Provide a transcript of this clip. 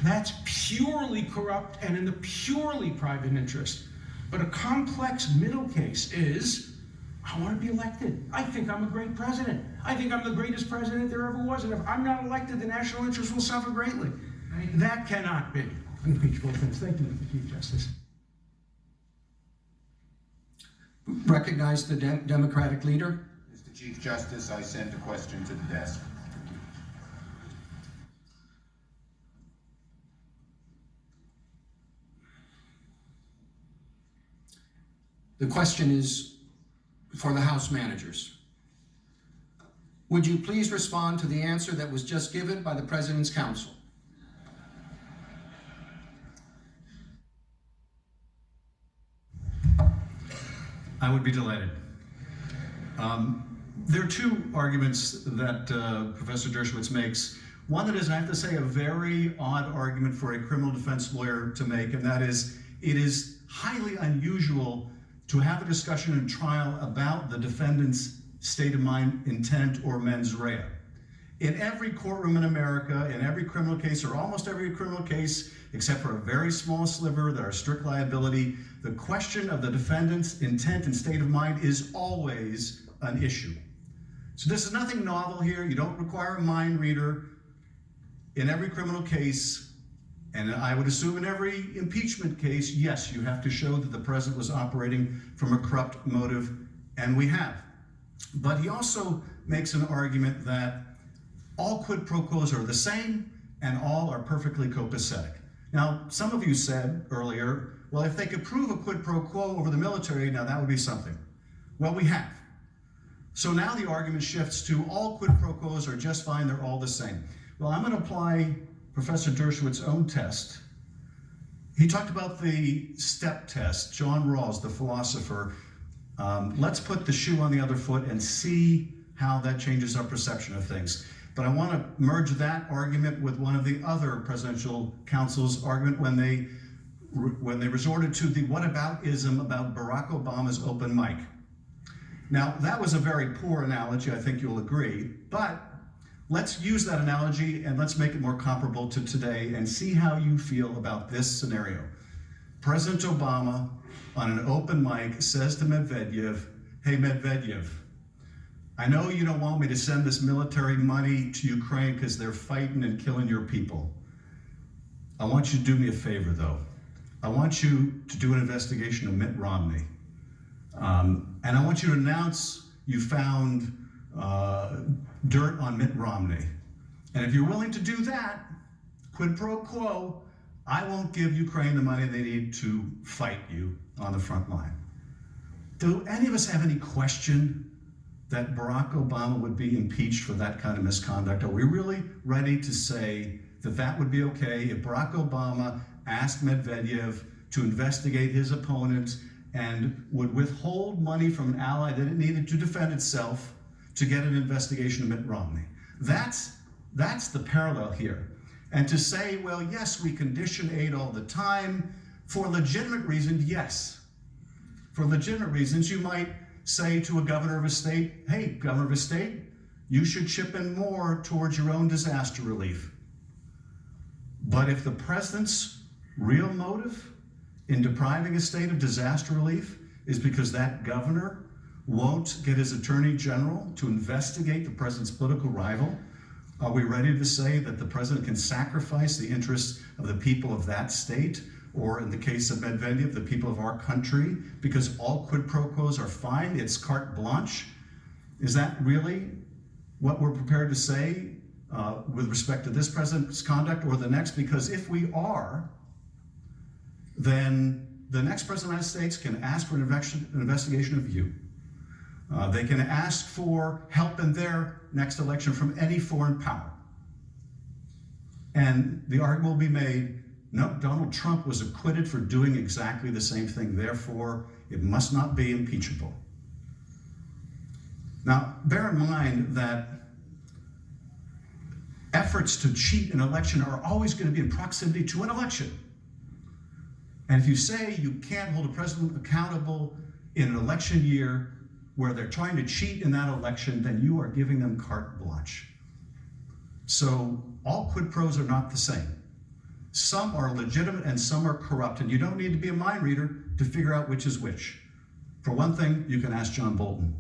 That's purely corrupt and in the purely private interest. But a complex middle case is, I want to be elected. I think I'm a great president. I think I'm the greatest president there ever was. And if I'm not elected, the national interest will suffer greatly. That cannot be an impeachable offense. Thank you, Mr. Chief Justice. Recognize the Democratic leader. Mr. Chief Justice, I send a question to the desk. The question is for the House managers. Would you please respond to the answer that was just given by the President's counsel? I would be delighted. There are two arguments that Professor Dershowitz makes. One that is, I have to say, a very odd argument for a criminal defense lawyer to make, and that is, it is highly unusual to have a discussion in trial about the defendant's state of mind, intent, or mens rea. In every courtroom in America, in every criminal case, or almost every criminal case, except for a very small sliver that are strict liability, the question of the defendant's intent and state of mind is always an issue. So this is nothing novel here. You don't require a mind reader. In every criminal case, and I would assume in every impeachment case, yes, you have to show that the president was operating from a corrupt motive, and we have. But he also makes an argument that all quid pro quos are the same and all are perfectly copacetic. Now, some of you said earlier, well, if they could prove a quid pro quo over the military, now that would be something. Well, we have. So now the argument shifts to all quid pro quos are just fine, they're all the same. Well, I'm going to apply Professor Dershowitz's own test. He talked about the step test. John Rawls, the philosopher, let's put the shoe on the other foot and see how that changes our perception of things. But I want to merge that argument with one of the other presidential counsel's argument when they resorted to the whataboutism about Barack Obama's open mic. Now, that was a very poor analogy, I think you'll agree, but let's use that analogy and let's make it more comparable to today and see how you feel about this scenario. President Obama, on an open mic, says to Medvedev, hey Medvedev, I know you don't want me to send this military money to Ukraine because they're fighting and killing your people. I want you to do me a favor though. I want you to do an investigation of Mitt Romney. And I want you to announce you found dirt on Mitt Romney. And if you're willing to do that, quid pro quo, I won't give Ukraine the money they need to fight you on the front line. Do any of us have any question that Barack Obama would be impeached for that kind of misconduct? Are we really ready to say that that would be okay if Barack Obama asked Medvedev to investigate his opponent and would withhold money from an ally that it needed to defend itself to get an investigation of Mitt Romney? That's the parallel here. And to say, well, yes, we condition aid all the time for legitimate reasons, yes. For legitimate reasons, you might say to a governor of a state, hey, governor of a state, you should chip in more towards your own disaster relief. But if the president's real motive in depriving a state of disaster relief is because that governor won't get his attorney general to investigate the president's political rival, are we ready to say that the president can sacrifice the interests of the people of that state, or in the case of Medvedev, the people of our country, because all quid pro quos are fine, it's carte blanche? Is that really what we're prepared to say with respect to this president's conduct or the next? Because if we are, then the next president of the United States can ask for an investigation of you. They can ask for help in their next election from any foreign power. And the argument will be made, no, Donald Trump was acquitted for doing exactly the same thing, therefore it must not be impeachable. Now, bear in mind that efforts to cheat an election are always going to be in proximity to an election. And if you say you can't hold a president accountable in an election year where they're trying to cheat in that election, then you are giving them carte blanche. So all quid pros are not the same. Some are legitimate and some are corrupt, and you don't need to be a mind reader to figure out which is which. For one thing, you can ask John Bolton.